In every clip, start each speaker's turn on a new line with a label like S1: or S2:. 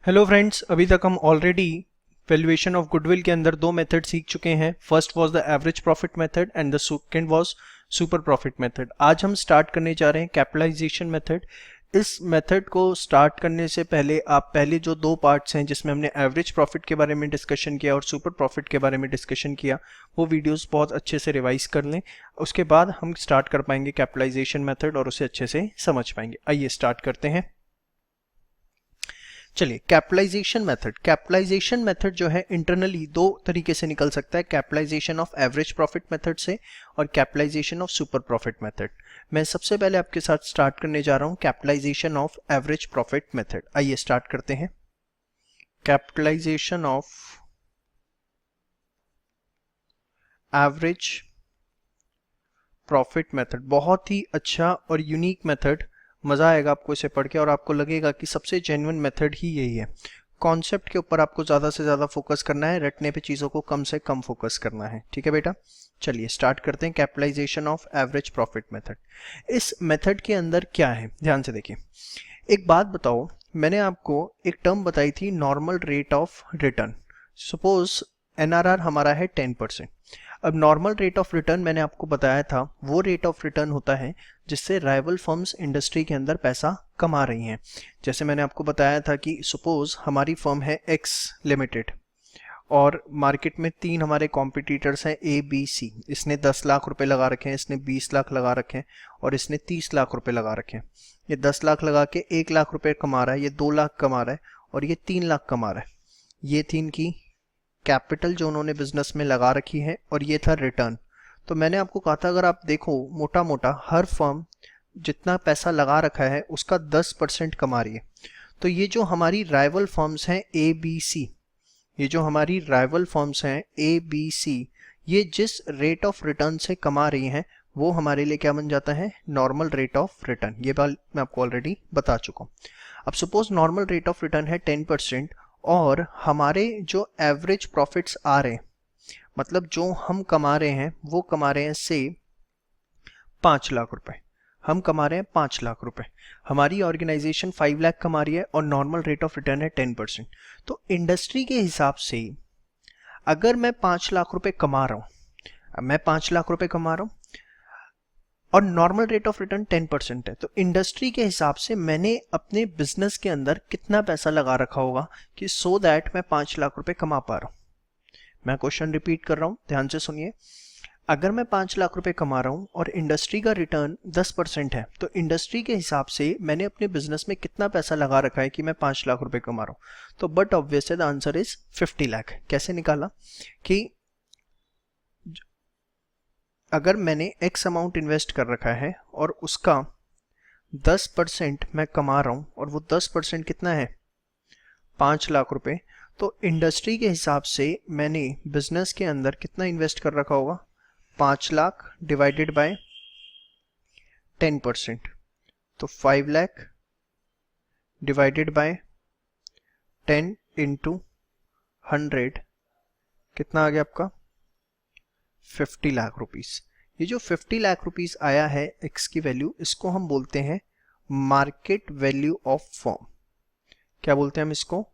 S1: Hello friends, अभी तक हम ऑलरेडी वैल्यूएशन ऑफ गुडविल के अंदर दो मेथड सीख चुके हैं। First was the average profit method and the second was super profit method. आज हम स्टार्ट करने जा रहे हैं कैपिटलाइजेशन मेथड। इस मेथड को स्टार्ट करने से पहले आप पहले जो दो पार्ट्स हैं जिसमें हमने एवरेज प्रॉफिट के बारे में डिस्कशन किया और सुपर प्रॉफिट के बारे में डिस्कशन किया, वो वीडियोस बहुत अच्छे से रिवाइज कर लें। उसके बाद हम स्टार्ट कर पाएंगे कैपिटलाइजेशन मेथड और उसे अच्छे से समझ पाएंगे। आइए स्टार्ट करते हैं। चलिए, कैपिटलाइजेशन मेथड जो है इंटरनली दो तरीके से निकल सकता है, capitalization of average profit method से और capitalization of super profit method. मैं सबसे पहले आपके साथ स्टार्ट करने जा रहा हूं capitalization of average profit method. आइए स्टार्ट करते हैं। Capitalization of average profit method बहुत ही अच्छा और यूनिक मेथड, मजा आएगा आपको इसे पढ़ के और आपको लगेगा कि सबसे जेन्युइन मेथड ही यही है। कॉन्सेप्ट के ऊपर आपको ज़्यादा से ज़्यादा फोकस करना है, रटने पे चीज़ों को कम से कम फोकस करना है। ठीक है बेटा, चलिए स्टार्ट करते हैं capitalization of average profit method. इस मेथड के अंदर क्या है, ध्यान से देखिए। एक बात बताओ, मैंने आपको एक टर्म बताई थी, normal rate of return. Suppose NRR हमारा है 10%। अब नॉर्मल रेट ऑफ रिटर्न मैंने आपको बताया था, वो रेट ऑफ रिटर्न होता है जिससे राइवल फर्म्स इंडस्ट्री के अंदर पैसा कमा रही हैं। जैसे मैंने आपको बताया था कि सपोज हमारी फर्म है एक्स लिमिटेड और मार्केट में तीन हमारे कॉम्पिटिटर्स हैं ABC। इसने 10 लाख रुपए लगा रखे हैं, इसने 20 लाख लगा रखे हैं और इसने 30 लाख रुपए लगा रखे हैं। ये 10 लाख लगा के 1 लाख रुपए कमा रहा है, ये 2 लाख कमा रहा है और ये 3 लाख कमा रहा है। ये थी इनकी कैपिटल जो उन्होंने बिजनेस में लगा रखी है और ये था रिटर्न। तो मैंने आपको कहा था, अगर आप देखो मोटा मोटा हर फर्म जितना पैसा लगा रखा है उसका 10% कमा रही है। तो ये जो हमारी राइवल फर्म्स हैं ABC, ये जो हमारी राइवल फर्म्स हैं ABC, ये जिस रेट ऑफ रिटर्न से कमा रही हैं वो हमारे लिए क्या बन जाता है, नॉर्मल रेट ऑफ रिटर्न। ये बात मैं आपको ऑलरेडी बता चुका हूँ। अब suppose normal rate of return है 10% और हमारे जो एवरेज प्रॉफिट्स आ रहे हैं, मतलब जो हम कमा रहे हैं वो कमा रहे हैं से 5 लाख रुपए। हम कमा रहे हैं 5 लाख रुपए, हमारी ऑर्गेनाइजेशन 5 लाख कमा रही है और नॉर्मल रेट ऑफ रिटर्न है 10%। तो इंडस्ट्री के हिसाब से अगर मैं 5 लाख रुपए कमा रहा हूं, मैं 5 लाख रुपए कमा रहा हूं और नॉर्मल रेट ऑफ रिटर्न 10% है, तो इंडस्ट्री के हिसाब से मैंने अपने बिजनेस के अंदर कितना पैसा लगा रखा होगा कि सो दैट मैं 5 लाख रुपए कमा पा रहा हूं। मैं क्वेश्चन रिपीट कर रहा हूं, ध्यान से सुनिए। अगर मैं 5 लाख रुपए कमा रहा हूं और इंडस्ट्री का रिटर्न 10% है, तो इंडस्ट्री के हिसाब से मैंने अपने बिजनेस में कितना पैसा लगा रखा है कि मैं 5 लाख रुपए कमा रहा हूं। तो but obviously the answer is 50 lakh. कैसे निकाला कि अगर मैंने X अमाउंट इन्वेस्ट कर रखा है और उसका 10% मैं कमा रहा हूं और वो 10% कितना है, 5 लाख रुपए, तो इंडस्ट्री के हिसाब से मैंने बिजनेस के अंदर कितना इन्वेस्ट कर रखा होगा, 5 लाख डिवाइडेड बाय 10%, तो 5 लाख डिवाइडेड बाय 10 इंटू 100 कितना आ गया आपका, 50 लाख रुपीस। ये जो 50 लाख रुपीस आया है एक्स की वैल्यू, इसको हम बोलते हैं मार्केट वैल्यू ऑफ फर्म। क्या बोलते हैं हम इसको,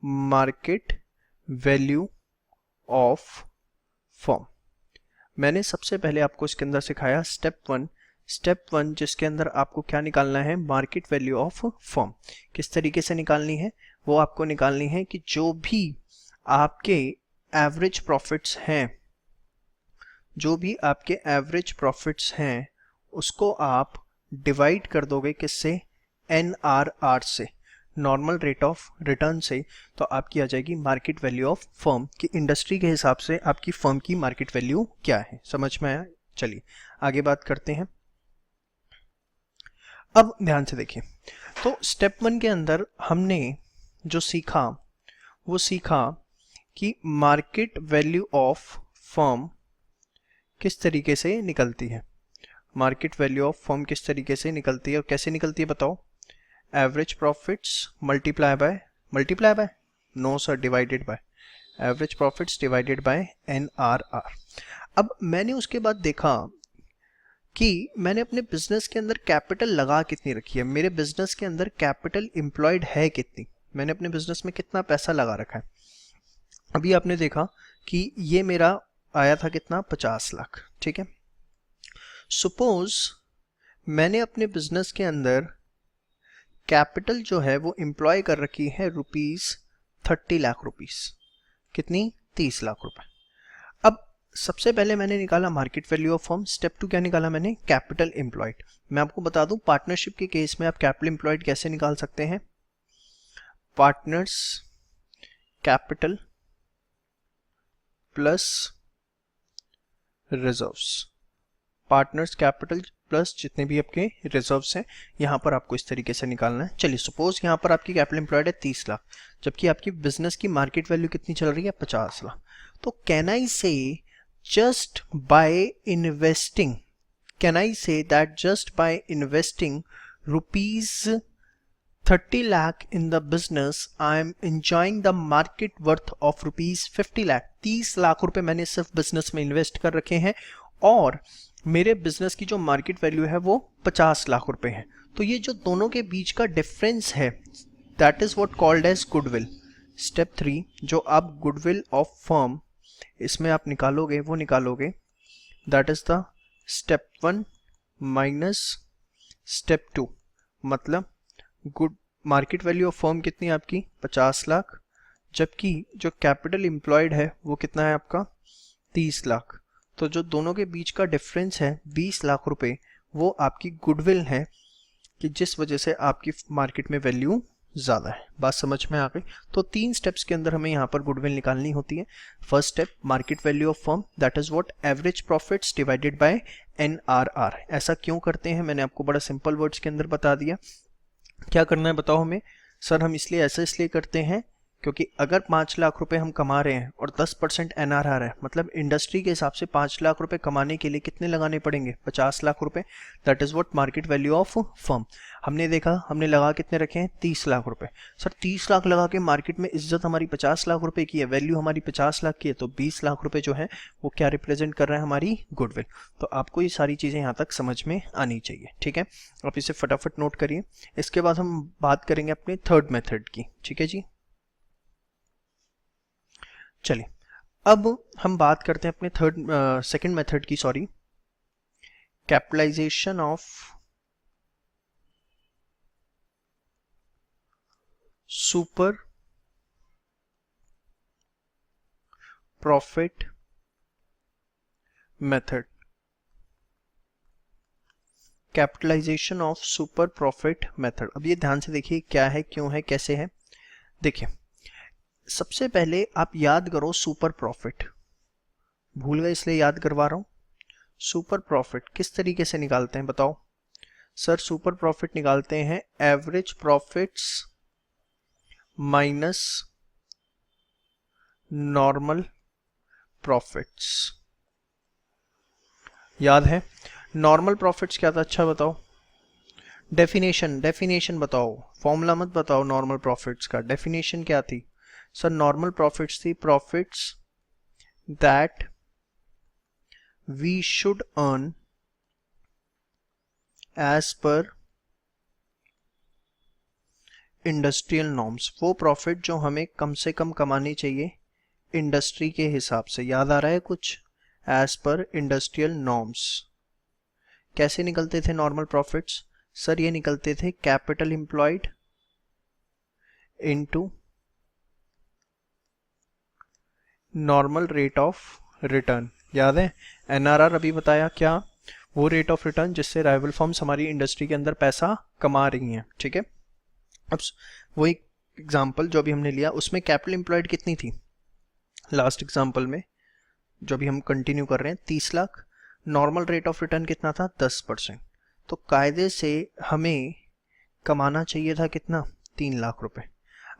S1: मार्केट वैल्यू ऑफ फर्म। मैंने सबसे पहले आपको इसके अंदर सिखाया स्टेप वन जिसके अंदर आपको क्या निकालना है, मार्केट वैल्यू ऑफ फर्म। किस तरीके से निकालनी है, वो आपको निकालनी है कि जो भी आपके एवरेज प्रॉफिट्स हैं, जो भी आपके एवरेज प्रॉफिट्स हैं उसको आप डिवाइड कर दोगे किससे, NRR से, नॉर्मल रेट ऑफ रिटर्न से। तो आपकी आ जाएगी मार्केट वैल्यू ऑफ फर्म कि इंडस्ट्री के हिसाब से आपकी फर्म की मार्केट वैल्यू क्या है। समझ में आया? चलिए आगे बात करते हैं। अब ध्यान से देखिए, तो स्टेप 1 के अंदर हमने जो सीखा वो सीखा कि मार्केट वैल्यू ऑफ फर्म किस तरीके से निकलती है। मार्केट वैल्यू ऑफ फर्म किस तरीके से निकलती है और कैसे निकलती है बताओ, average profits multiply by no sir, divided by average profits divided by NRR। अब मैंने उसके बाद देखा कि मैंने अपने बिजनेस के अंदर कैपिटल लगा कितनी रखी है, मेरे बिजनेस के अंदर कैपिटल एम्प्लॉयड है कितनी। मैंने अपने बिजनेस में कितना पैसा लगा रखा है। अभी आपने देखा कि ये मेरा आया था कितना, 50 लाख, ठीक है। सपोज मैंने अपने बिजनेस के अंदर कैपिटल जो है वो एम्प्लॉय कर रखी है ₹30 लाख। कितनी, 30 लाख रुपए। अब सबसे पहले मैंने निकाला market value of firm, step 2 क्या निकाला मैंने, कैपिटल एम्प्लॉयड। मैं आपको बता दूं पार्टनरशिप के केस में आप कैपिटल एम्प्लॉयड कैसे निकाल सकते हैं, partners capital plus reserves, partners capital plus जितने भी आपके रिजर्व्स हैं, यहां पर आपको इस तरीके से निकालना है। चलिए सपोज यहां पर आपकी कैपिटल एम्प्लॉयड है 30 लाख, जबकि आपकी बिजनेस की मार्केट वैल्यू कितनी चल रही है, 50 लाख। तो कैन आई से just by investing, can I say that just by investing ₹30 lakh in the business, I am enjoying the market worth of ₹50 lakh। 30 lakh रुपए मैंने सिर्फ बिजनेस में इन्वेस्ट कर रखे हैं और मेरे बिजनेस की जो मार्केट वैल्यू है वो 50 लाख रुपए है। तो ये जो दोनों के बीच का डिफरेंस है that is what called as goodwill. Step 3 जो आप गुडविल ऑफ फर्म इसमें आप निकालोगे वो निकालोगे, that is the step 1 minus step 2। मतलब good market value of firm कितनी है आपकी, 50 लाख, जबकि जो कैपिटल एम्प्लॉयड है वो कितना है आपका, 30 लाख। तो जो दोनों के बीच का डिफरेंस है 20 लाख रुपए, वो आपकी गुडविल है कि जिस वजह से आपकी मार्केट में वैल्यू ज़्यादा है। बात समझ में आ गई। तो 3 स्टेप्स के अंदर हमें यहाँ पर गुडविल निकालनी होती है। First step market value of firm, that is what average profits divided by NRR। ऐसा क्यों करते हैं मैंने आपको बड़ा सिंपल वर्ड्स के अंदर बता दिया। क्या करना है बताओ हमें, सर हम इसलिए करते हैं क्योंकि अगर 5 लाख रुपए हम कमा रहे हैं और 10% NRR है, मतलब इंडस्ट्री के हिसाब से 5 लाख रुपए कमाने के लिए कितने लगाने पड़ेंगे, 50 लाख रुपए। That is what market value of firm. हमने देखा हमने लगा कितने रखे हैं, 30 लाख रुपए। सर 30 लाख लगा के मार्केट में इज्जत हमारी 50 लाख रुपए की है, वैल्यू हमारी 50 लाख की है, तो 20 लाख रुपए जो है वो क्या रिप्रेजेंट कर रहा है, हमारी गुडविल। तो आपको ये सारी चीज़ें यहाँ तक समझ में आनी चाहिए, ठीक है। आप इसे फटाफट नोट करिए। इसके बाद हम बात करेंगे अपने थर्ड मेथड की, ठीक है जी। चलिए अब हम बात करते हैं अपने सेकंड मेथड की, sorry, capitalization of super profit method. Capitalization of super profit method. अब ये ध्यान से देखिए क्या है, क्यों है, कैसे है। देखिए सबसे पहले आप याद करो सुपर प्रॉफिट, भूल गए इसलिए याद करवा रहा हूं। सुपर प्रॉफिट किस तरीके से निकालते हैं बताओ। सर सुपर प्रॉफिट निकालते हैं average profits minus normal profits. याद है नॉर्मल प्रॉफिट्स क्या था, अच्छा बताओ, डेफिनेशन बताओ, फॉर्मूला मत बताओ। नॉर्मल प्रॉफिट्स का डेफिनेशन क्या थी सर, नॉर्मल प्रॉफिट्स थी profits that we should earn as per industrial norms. वो प्रॉफिट जो हमें कम से कम कमानी चाहिए इंडस्ट्री के हिसाब से। याद आ रहा है कुछ, एज पर इंडस्ट्रियल नॉर्म्स। कैसे निकलते थे नॉर्मल प्रॉफिट्स, सर ये निकलते थे capital employed into normal rate of return. याद है NRR अभी बताया, क्या वो रेट ऑफ रिटर्न जिससे राइवल फर्म्स हमारी इंडस्ट्री के अंदर पैसा कमा रही हैं, ठीक है। अब वो एक एग्जांपल जो अभी हमने लिया उसमें कैपिटल एम्प्लॉयड कितनी थी, लास्ट एग्जांपल में जो अभी हम कंटिन्यू कर रहे हैं 30 lakh, normal rate of return कितना था 10%। तो कायदे से हमें कमाना चाहिए था कितना, 3 लाख रुपए।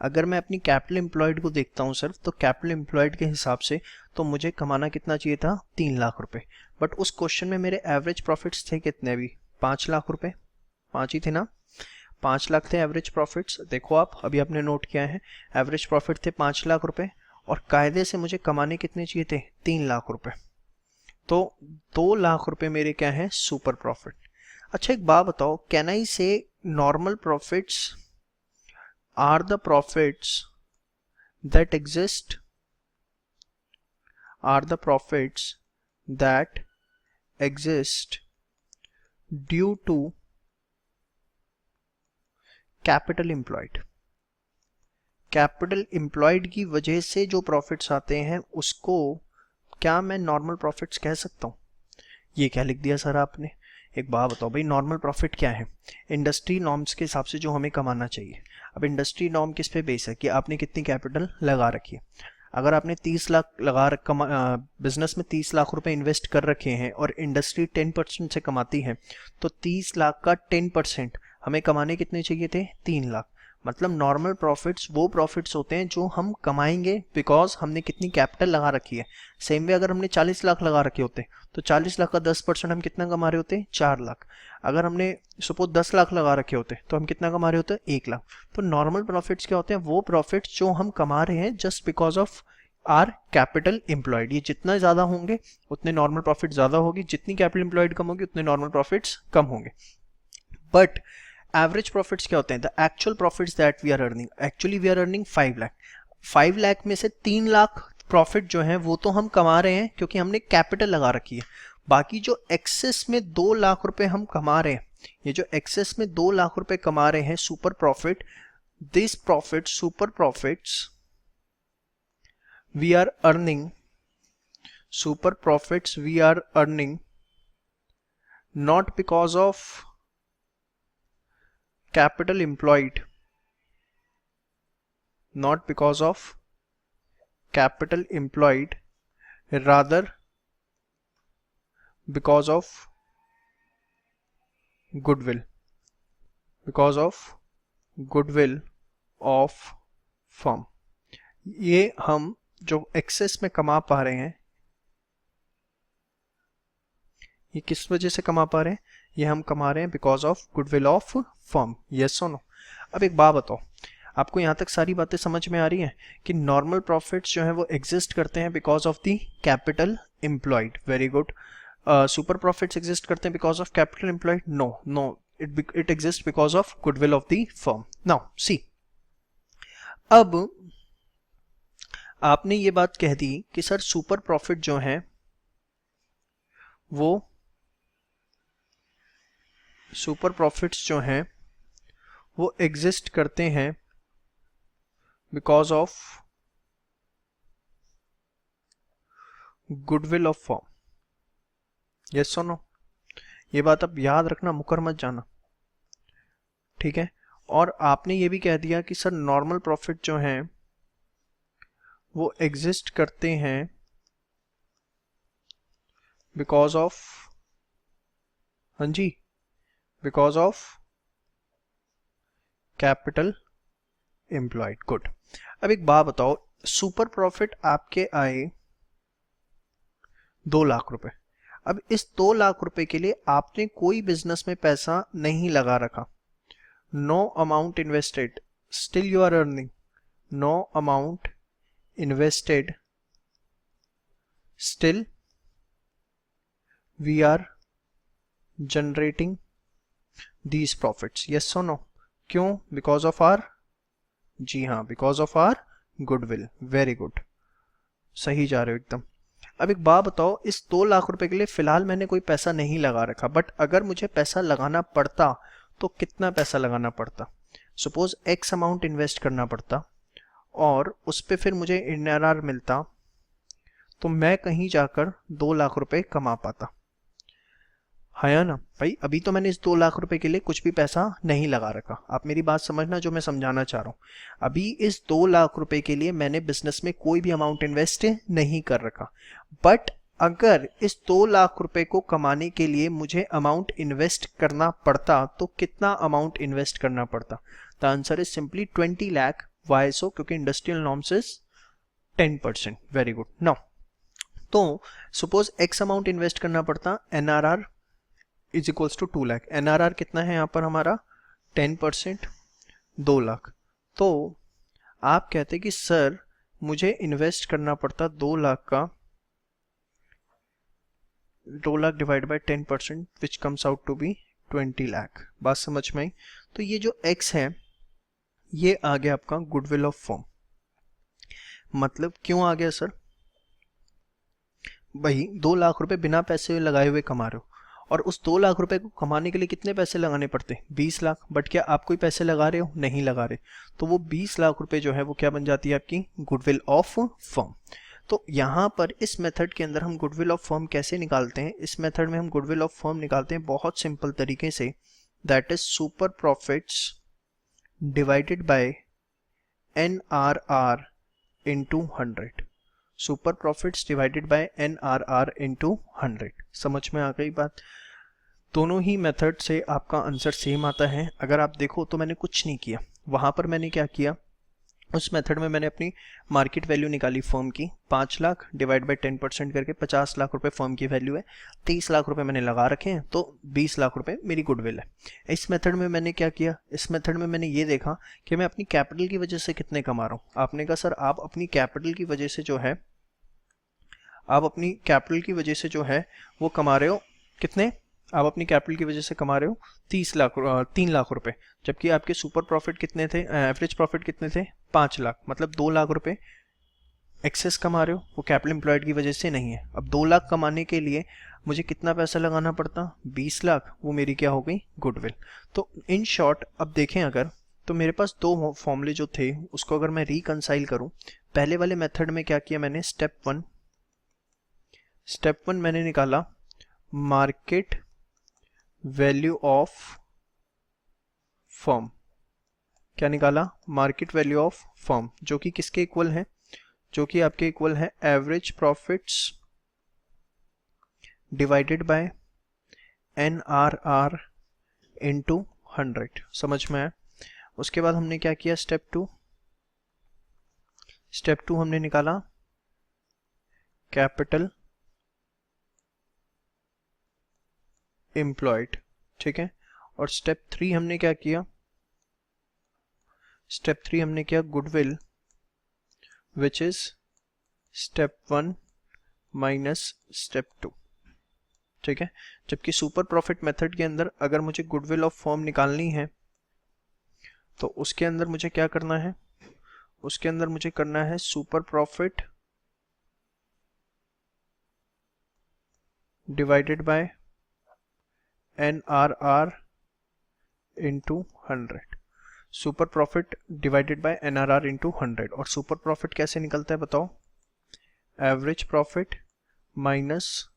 S1: अगर मैं अपनी कैपिटल एम्प्लॉयड को देखता हूँ सिर्फ, तो कैपिटल एम्प्लॉयड के हिसाब से तो मुझे कमाना कितना चाहिए था, 3 लाख रुपए। बट उस क्वेश्चन में मेरे एवरेज प्रॉफिट्स थे कितने, अभी 5 लाख रुपए, 5 ही थे ना, 5 लाख थे एवरेज प्रॉफिट्स। देखो आप अभी आपने नोट किया है, एवरेज प्रॉफिट थे 5 लाख रुपए और कायदे से मुझे कमाने कितने चाहिए थे, 3 लाख रुपए। तो 2 लाख रुपए मेरे क्या है, सुपर प्रॉफिट। अच्छा एक बात बताओ, can I say normal profits are the profits that exist, are the profits that exist due to capital employed. Capital employed की वजह से जो प्रॉफिट्स आते हैं उसको क्या मैं नॉर्मल प्रॉफिट्स कह सकता हूँ? ये क्या लिख दिया सर आपने? एक बात बताओ भाई, नॉर्मल प्रॉफिट क्या है? इंडस्ट्री नॉर्म्स के हिसाब से जो हमें कमाना चाहिए। अब इंडस्ट्री नॉर्म किस पे बेस है कि आपने कितनी कैपिटल लगा रखी है। अगर आपने 30 लाख बिजनेस में 30 लाख रुपए इन्वेस्ट कर रखे हैं और इंडस्ट्री 10% से कमाती है, तो 30 लाख का 10% हमें कमाने कितने चाहिए थे? 3 लाख। मतलब नॉर्मल प्रॉफिट्स वो प्रॉफिट्स होते हैं जो हम कमाएंगे बिकॉज हमने कितनी कैपिटल लगा रखी है। सेम वे अगर हमने 40 लाख लगा रखे होते तो 40 लाख का 10% हम कितना कमा रहे होते? 4 लाख। अगर हमने सपोज 10 लाख लगा रखे होते तो हम कितना कमा रहे होते? 1 लाख। तो नॉर्मल प्रॉफिट्स क्या होते हैं? वो प्रॉफिट्स जो हम कमा रहे हैं just because of are capital employed. ये जितना ज्यादा होंगे उतने नॉर्मल प्रॉफिट ज्यादा होगी, जितनी कैपिटल एम्प्लॉयड कम होगी उतने नॉर्मल प्रॉफिट्स कम होंगे। बट एवरेज प्रॉफिट्स क्या होते हैं? The actual profits that we are earning, actually we are earning 5 lakh. 5 lakh में से 3 लाख प्रॉफिट जो है वो तो हम कमा रहे हैं क्योंकि हमने कैपिटल लगा रखी है। बाकी जो एक्सेस में 2 लाख रुपए हम कमा रहे हैं, ये जो एक्सेस में 2 लाख रुपए कमा रहे हैं super profit, this profit super profits we are earning, super profits we are earning not because of capital employed, not because of capital employed, rather because of goodwill, because of goodwill of firm। ये हम जो access में कमा पा रहे हैं, ये किस वजह से कमा पा रहे हैं? ये हम कमा रहे हैं because of goodwill of firm. Yes और नो? अब एक बात बताओ, आपको यहाँ तक सारी बातें समझ में आ रही हैं कि नॉर्मल प्रॉफिट्स जो हैं वो एग्जिस्ट करते हैं because of the capital employed. Very good. Super profits exist करते हैं because of capital employed? No no, it exist because of goodwill of the firm. Now see, अब आपने ये बात कह दी कि सर सुपर प्रॉफिट जो है वो, सुपर प्रॉफिट्स जो हैं वो एग्जिस्ट करते हैं because of goodwill of firm. Yes और नो? ये बात अब याद रखना, मुकर मत जाना, ठीक है? और आपने ये भी कह दिया कि सर नॉर्मल प्रॉफिट जो हैं वो एग्जिस्ट करते हैं बिकॉज ऑफ, हाँ जी, because of capital employed. Good. अब एक बात बताओ, सुपर प्रॉफिट आपके आए 2 लाख रुपए। अब इस 2 लाख रुपए के लिए आपने कोई बिजनेस में पैसा नहीं लगा रखा। No amount invested, still you are earning. No amount invested, still we are generating these profits। yes or no? क्यों? बिकॉज ऑफ आर, जी हाँ, because of our goodwill. Very good, सही जा रहे हो एकदम। अब एक बात बताओ, इस 2 लाख रुपए के लिए फिलहाल मैंने कोई पैसा नहीं लगा रखा, बट अगर मुझे पैसा लगाना पड़ता तो कितना पैसा लगाना पड़ता? सपोज एक्स अमाउंट इन्वेस्ट करना पड़ता और उस पर फिर मुझे INR मिलता, तो मैं कहीं जाकर 2 लाख रुपए कमा पाता। हाँ या ना भाई? अभी तो मैंने इस 2 लाख रुपए के लिए कुछ भी पैसा नहीं लगा रखा। आप मेरी बात समझना जो मैं समझाना चाह रहा हूँ। अभी इस 2 लाख रुपए के लिए मैंने बिजनेस में कोई भी अमाउंट इन्वेस्ट नहीं कर रखा, बट अगर इस 2 लाख रुपए को कमाने के लिए मुझे अमाउंट इन्वेस्ट करना पड़ता तो कितना अमाउंट इन्वेस्ट करना पड़ता? The answer is simply 20 lakh. Why so? क्योंकि industrial norms is 10%। Very good. Now तो सपोज एक्स अमाउंट इन्वेस्ट करना पड़ता, NRR is equals to 2 lakh. NRR कितना है यहाँ पर हमारा? 10%, 2 लाख। तो आप कहते कि सर मुझे इन्वेस्ट करना पड़ता 2 लाख का, 2 lakh divide by 10% which comes out to be 20 lakh. बात समझ में आई? तो ये जो x है ये आ गया आपका गुडविल ऑफ फर्म। मतलब क्यों आ गया सर? भाई 2 लाख रुपए बिना पैसे लगाए हुए कमा रहे हो, और उस 2 लाख रुपए को कमाने के लिए कितने पैसे लगाने पड़ते हैं? 20 लाख। बट क्या आप कोई पैसे लगा रहे हो? नहीं लगा रहे। तो वो 20 लाख रुपए जो है वो क्या बन जाती है? आपकी गुडविल ऑफ फर्म। तो यहाँ पर इस मेथड के अंदर हम गुडविल ऑफ फर्म कैसे निकालते हैं? इस मेथड में हम गुडविल ऑफ फर्म निकालते हैं बहुत सिंपल तरीके से, that is super profits divided by NRR into 100। Super profits divided by NRR into 100। समझ में आ गई बात? दोनों ही मेथड से आपका आंसर सेम आता है। अगर आप देखो तो मैंने कुछ नहीं किया, वहां पर मैंने क्या किया, उस मेथड में मैंने अपनी मार्केट वैल्यू निकाली फर्म की, 5 लाख डिवाइड बाय 10% करके 50 लाख रुपए फर्म की वैल्यू है, 30 लाख रुपए मैंने लगा रखे हैं, तो 20 लाख रुपए मेरी गुडविल है। इस मेथड में मैंने क्या किया, इस मेथड में मैंने ये देखा कि मैं अपनी कैपिटल की वजह से कितने कमा रहा हूँ। आपने कहा सर आप अपनी कैपिटल की वजह से जो है, आप अपनी कैपिटल की वजह से जो है वो कमा रहे हो कितने? आप अपनी कैपिटल की वजह से कमा रहे हो 3 लाख रुपए, जबकि आपके सुपर प्रॉफिट कितने थे, एवरेज प्रॉफिट कितने थे? 5 लाख। मतलब 2 लाख रुपए एक्सेस कमा रहे हो, वो कैपिटल एम्प्लॉयड की वजह से नहीं है। अब 2 लाख कमाने के लिए मुझे कितना पैसा लगाना पड़ता? 20 लाख। वो मेरी क्या हो गई? गुडविल। तो इन शॉर्ट अब देखें अगर, तो मेरे पास दो फॉर्मूले जो थे उसको अगर मैं रिकंसाइल करूं, पहले वाले मेथड में क्या किया मैंने, स्टेप वन मैंने निकाला मार्केट वैल्यू ऑफ फर्म। क्या निकाला? मार्केट वैल्यू ऑफ फर्म, जो कि किसके इक्वल है? जो कि आपके इक्वल है average profits divided by NRR into 100। समझ में आया? उसके बाद हमने क्या किया, स्टेप टू हमने निकाला कैपिटल एम्प्लॉयड। ठीक है। और स्टेप थ्री हमने क्या किया, goodwill which is step 1 minus step 2। ठीक है। जबकि सुपर प्रॉफिट मेथड के अंदर अगर मुझे गुडविल ऑफ फर्म निकालनी है तो उसके अंदर मुझे क्या करना है, उसके अंदर मुझे करना है super profit divided by NRR into 100। Super profit divided by NRR into 100। और सुपर प्रॉफिट कैसे निकलता है बताओ? Average profit minus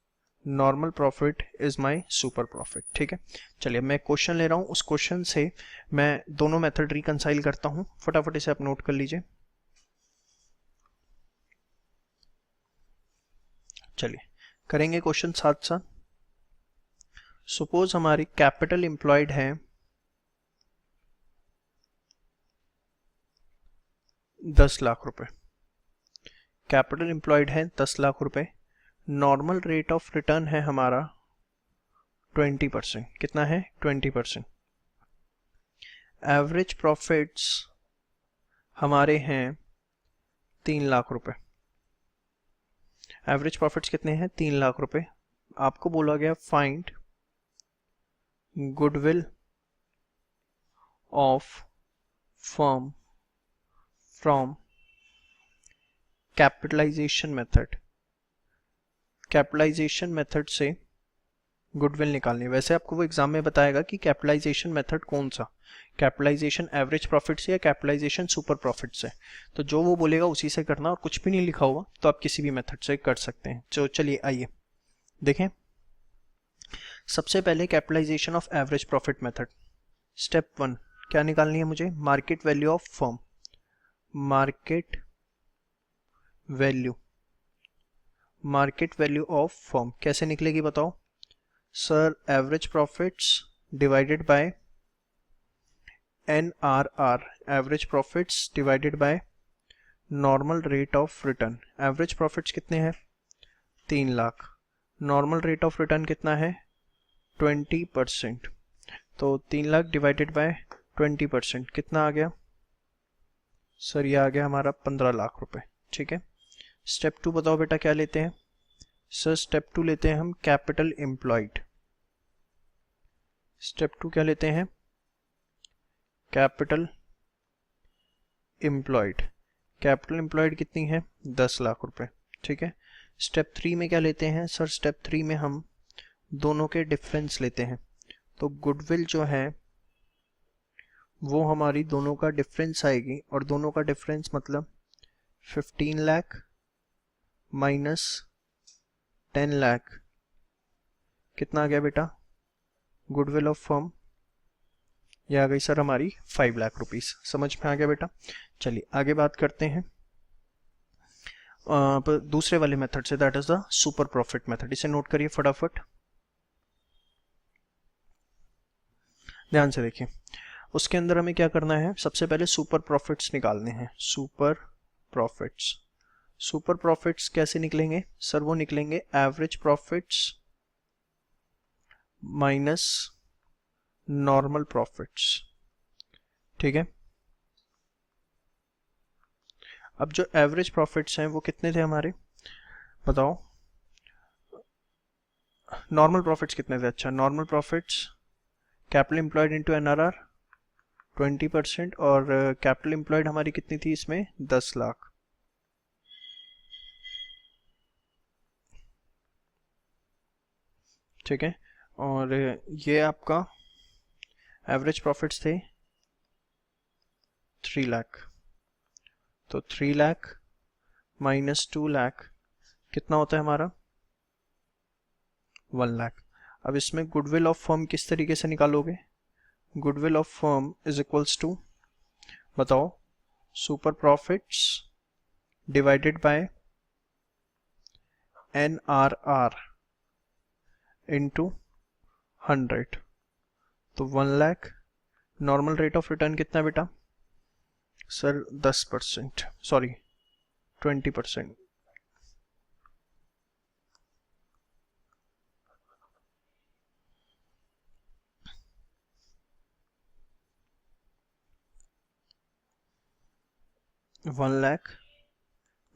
S1: normal profit is my super profit. ठीक है। चलिए मैं क्वेश्चन ले रहा हूं, उस क्वेश्चन से मैं दोनों मेथड रिकंसाइल करता हूं। फटाफट इसे आप नोट कर लीजिए। चलिए करेंगे क्वेश्चन साथ साथ। सपोज हमारी कैपिटल एम्प्लॉयड है 10 लाख रुपए, कैपिटल एम्प्लॉयड है 10 लाख रुपए, नॉर्मल रेट ऑफ रिटर्न है हमारा 20%। कितना है? 20%। एवरेज प्रॉफिट्स हमारे हैं 3 लाख रुपए। एवरेज प्रॉफिट्स कितने हैं? 3 लाख रुपए। आपको बोला गया find goodwill of firm from capitalization method. Capitalization method से गुडविल निकालनी है। वैसे आपको वो एग्जाम में बताएगा कि कैपिटलाइजेशन मेथड कौन सा, कैपिटलाइजेशन एवरेज प्रॉफिट से या कैपिटलाइजेशन सुपर प्रॉफिट से। तो जो वो बोलेगा उसी से करना, और कुछ भी नहीं लिखा हुआ तो आप किसी भी मेथड से कर सकते हैं। तो चलिए आइए देखें। सबसे पहले capitalization of average profit method. Step 1 क्या निकालनी है मुझे? Market value of firm. Market value of firm कैसे निकलेगी बताओ? Sir average profits divided by NRR, average profits divided by normal rate of return. Average profits कितने हैं? 3 lakh. Normal rate of return कितना है? 20%। तो 3 लाख डिवाइडेड बाय 20% कितना आ गया? सर ये आ गया हमारा 15 लाख रुपए। ठीक है। स्टेप 2 बताओ बेटा क्या लेते हैं? सर स्टेप 2 लेते हैं हम कैपिटल एम्प्लॉयड। स्टेप 2 क्या लेते हैं? कैपिटल एम्प्लॉयड, कैपिटल एम्प्लॉयड कितनी है 10 लाख रुपए, ठीक है। स्टेप 3 में क्या लेते हैं सर, स्टेप 3 में हम दोनों के डिफरेंस लेते हैं। तो गुडविल जो है वो हमारी दोनों का डिफरेंस आएगी, और दोनों का डिफरेंस मतलब 15 लाख माइनस 10 लाख, कितना आ गया बेटा, गुडविल ऑफ फर्म, ये आ गई सर हमारी 5 लाख रुपीस। समझ में आ गया बेटा। चलिए आगे बात करते हैं दूसरे वाले मेथड से, that is the super profit method. इसे नोट करिए फटाफट, ध्यान से देखिए। उसके अंदर हमें क्या करना है, सबसे पहले सुपर प्रॉफिट्स निकालने हैं। सुपर प्रॉफिट्स, सुपर प्रॉफिट्स कैसे निकलेंगे सर, वो निकलेंगे average profits minus normal profits, ठीक है। अब जो एवरेज प्रॉफिट्स हैं वो कितने थे हमारे, बताओ। नॉर्मल प्रॉफिट्स कितने थे, अच्छा normal profits capital employed into NRR 20%, और कैपिटल एम्प्लॉयड हमारी कितनी थी इसमें 10 लाख, ठीक है। और ये आपका एवरेज प्रॉफिट्स थे 3 लाख, तो 3 लाख माइनस 2 लाख कितना होता है हमारा 1 लाख। अब इसमें गुडविल ऑफ फर्म किस तरीके से निकालोगे, goodwill of firm is equals to, बताओ, super profits divided by NRR into 100, तो 1 lakh. Normal rate of return कितना बेटा sir 10%, sorry 20%, one lakh,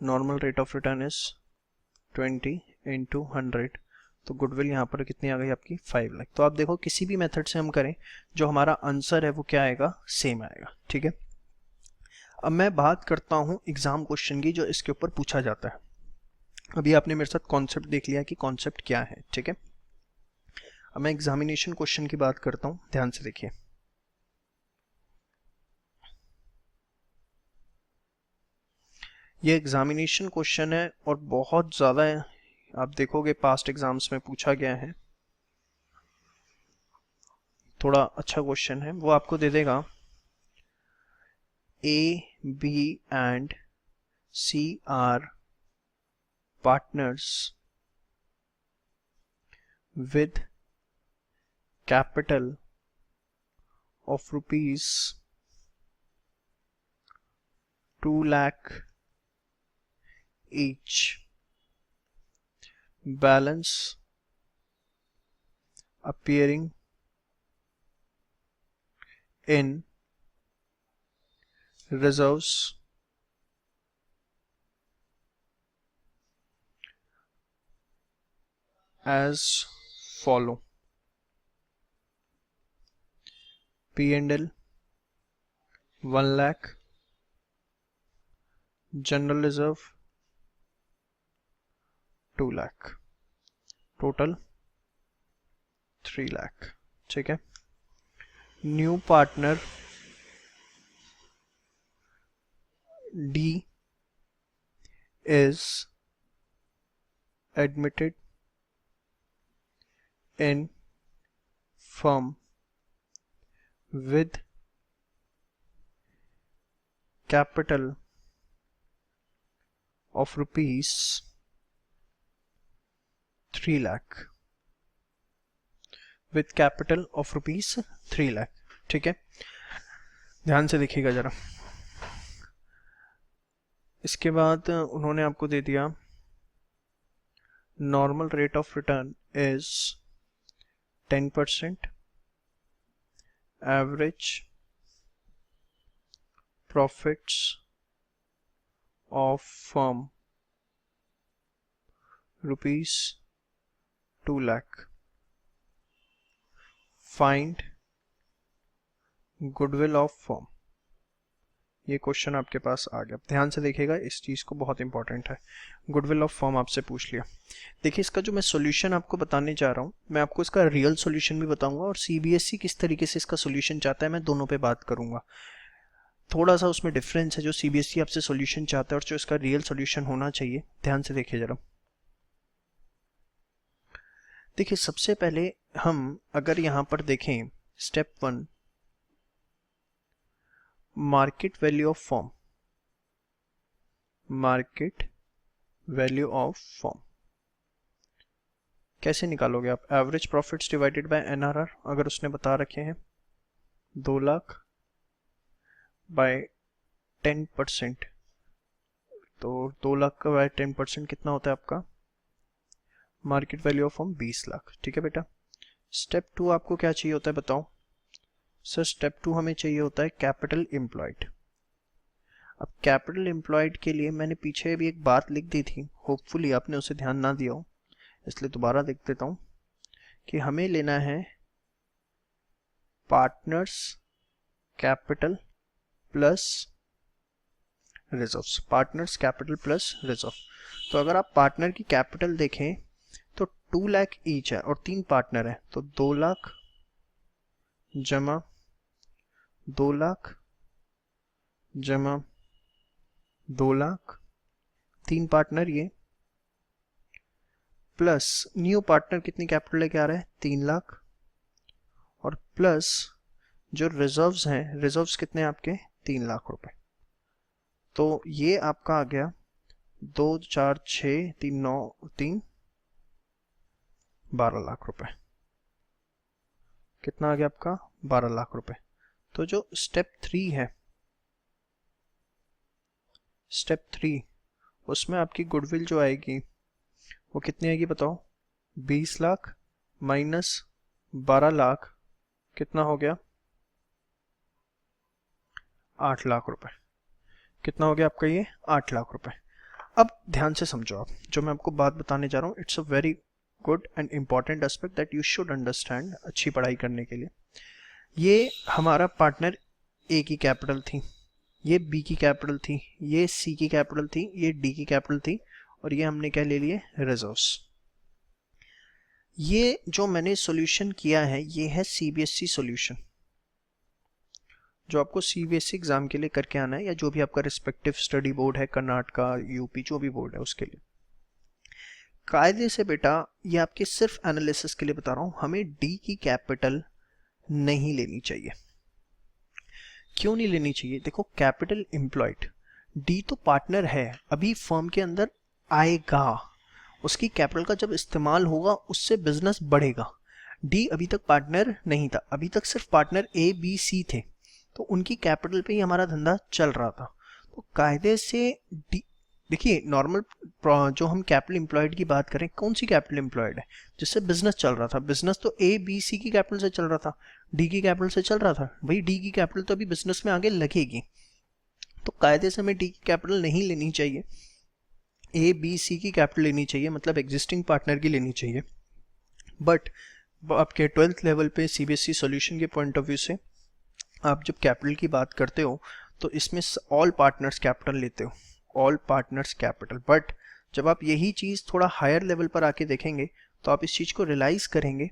S1: normal rate of return is 20 into 100, तो गुडविल यहाँ पर कितनी आ गई आपकी 5 लाख। तो आप देखो किसी भी मेथड से हम करें, जो हमारा आंसर है वो क्या आएगा, सेम आएगा, ठीक है। अब मैं बात करता हूँ एग्जाम क्वेश्चन की जो इसके ऊपर पूछा जाता है। अभी आपने मेरे साथ कॉन्सेप्ट देख लिया कि कॉन्सेप्ट क्या है, ठीक है। अब मैं एग्जामिनेशन क्वेश्चन की बात करता हूँ, ध्यान से देखिए। ये एग्जामिनेशन क्वेश्चन है और बहुत ज़्यादा है, आप देखोगे पास्ट एग्जाम्स में पूछा गया है, थोड़ा अच्छा क्वेश्चन है। वो आपको दे देगा A, B and C are partners with capital of rupees 2 lakh each, balance appearing in reserves as follow: P&L 1 lakh, general reserve 2 lakh, total 3 lakh, ठीक है। New partner D is admitted in firm with capital of rupees 3 lakh, with capital of rupees 3 lakh, ठीक है। ध्यान से देखिएगा जरा। इसके बाद उन्होंने आपको दे दिया normal rate of return is 10%, average profits of firm rupees 2 lakh, find goodwill of firm, ये क्वेश्चन आपके पास आ गया, ध्यान से देखिएगा, इस चीज़ को, बहुत इंपॉर्टेंट है। गुडविल ऑफ फर्म आपसे पूछ लिया। देखिए इसका जो मैं सॉल्यूशन आपको बताने जा रहा हूँ, मैं आपको इसका रियल सॉल्यूशन भी बताऊंगा और सीबीएसई किस तरीके से इसका सॉल्यूशन चाहता है, मैं दोनों पे बात करूंगा। थोड़ा सा उसमें डिफरेंस है, जो सीबीएसई आपसे सॉल्यूशन चाहता है और जो इसका रियल सॉल्यूशन होना चाहिए। ध्यान से देखिए जरा। देखिए सबसे पहले हम अगर यहाँ पर देखें step 1, market value of firm, market value of firm कैसे निकालोगे आप? Average profits divided bye NRR, अगर उसने बता रखे हैं 2 लाख बाय 10%, तो 2 लाख का बाय 10% कितना होता है आपका? Market value of firm 20 lakh. ठीक है बेटा। स्टेप 2 आपको क्या चाहिए होता है बताओ? सर स्टेप 2 हमें चाहिए होता है कैपिटल एम्प्लॉयड। अब कैपिटल एम्प्लॉयड के लिए मैंने पीछे भी एक बात लिख दी थी, होपफुली आपने उसे ध्यान ना दिया हो, इसलिए दोबारा लिख देता हूं कि हमें लेना है partners capital plus reserves, partners capital plus reserve. तो अगर आप पार्टनर की कैपिटल देखें तो 2 लाख ईच है और 3 पार्टनर है, तो 2 लाख जमा 2 लाख जमा 2 लाख, 3 पार्टनर ये, प्लस न्यू पार्टनर कितनी कैपिटल लेके आ रहा है? 3 लाख, और प्लस जो रिजर्व्स हैं, रिजर्व्स कितने आपके? 3 लाख रुपए। तो ये आपका आ गया 2 4 6 3 9 3 12 लाख रुपए। कितना आ गया आपका? 12 लाख रुपए। तो जो स्टेप 3 है, स्टेप 3, उसमें आपकी गुडविल जो आएगी वो कितनी आएगी बताओ? 20 लाख माइनस 12 लाख, कितना हो गया? 8 लाख रुपए। कितना हो गया आपका ये? 8 लाख रुपए। अब ध्यान से समझो, आप जो मैं आपको बात बताने जा रहा हूँ, it's a very good and important aspect that you should understand अच्छी पढ़ाई करने के लिए। ये हमारा पार्टनर ए की कैपिटल थी, ये बी की कैपिटल थी, ये सी की कैपिटल थी, ये डी की कैपिटल थी, और ये हमने क्या ले लिए? रिजर्व्स। ये जो मैंने सॉल्यूशन किया है ये है सीबीएसई सॉल्यूशन, जो आपको सीबीएसई एग्जाम के लिए करके आना है, या जो भी आपका रिस्पेक्टिव स्टडी बोर्ड है, कर्नाटका, यूपी, जो भी बोर्ड है उसके लिए। कायदे से बेटा ये आपके सिर्फ एनालिसिस के लिए बता रहा हूं, हमें डी की कैपिटल नहीं लेनी चाहिए। क्यों नहीं लेनी चाहिए? देखो कैपिटल एम्प्लॉयड, डी तो पार्टनर है, अभी फर्म के अंदर आएगा, उसकी कैपिटल का जब इस्तेमाल होगा उससे बिजनेस बढ़ेगा। डी अभी तक पार्टनर नहीं था, अभी तक सिर्फ पार्टनर ए बी सी थे, तो उनकी कैपिटल पे ही हमारा धंधा चल रहा था। तो कायदे से डी, देखिए नॉर्मल जो हम कैपिटल एम्प्लॉयड की बात करें, कौन सी कैपिटल एम्प्लॉयड है? जिससे बिजनेस चल रहा था। बिजनेस तो ए बी सी की कैपिटल से चल रहा था, डी की कैपिटल से चल रहा था, भाई डी की कैपिटल तो अभी बिजनेस में आगे लगेगी, तो कायदे से हमें डी की कैपिटल नहीं लेनी चाहिए, ए बी सी की कैपिटल लेनी चाहिए, मतलब एग्जिस्टिंग पार्टनर की लेनी चाहिए। बट आपके 12th लेवल पे सीबीएसई सॉल्यूशन के पॉइंट ऑफ व्यू से आप जब कैपिटल की बात करते हो तो इसमें ऑल पार्टनर्स कैपिटल लेते हो, ऑल पार्टनर्स कैपिटल। बट जब आप यही चीज़ थोड़ा हायर लेवल पर आके देखेंगे तो आप इस चीज़ को रियलाइज़ करेंगे,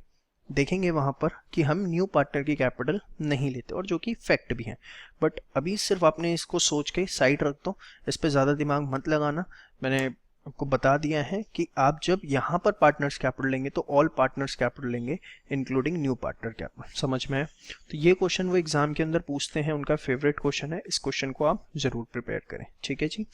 S1: देखेंगे वहाँ पर कि हम न्यू पार्टनर की कैपिटल नहीं लेते, और जो कि फैक्ट भी है। बट अभी सिर्फ आपने इसको सोच के साइड रख दो, इस पर ज़्यादा दिमाग मत लगाना। मैंने आपको बता दिया है कि आप जब यहाँ पर पार्टनर्स कैपिटल लेंगे तो ऑल पार्टनर्स कैपिटल लेंगे इंक्लूडिंग न्यू पार्टनर कैपिटल। समझ में है? तो ये क्वेश्चन वो एग्जाम के अंदर पूछते हैं, उनका फेवरेट क्वेश्चन है, इस क्वेश्चन को आप जरूर प्रिपेयर करें। ठीक है जी।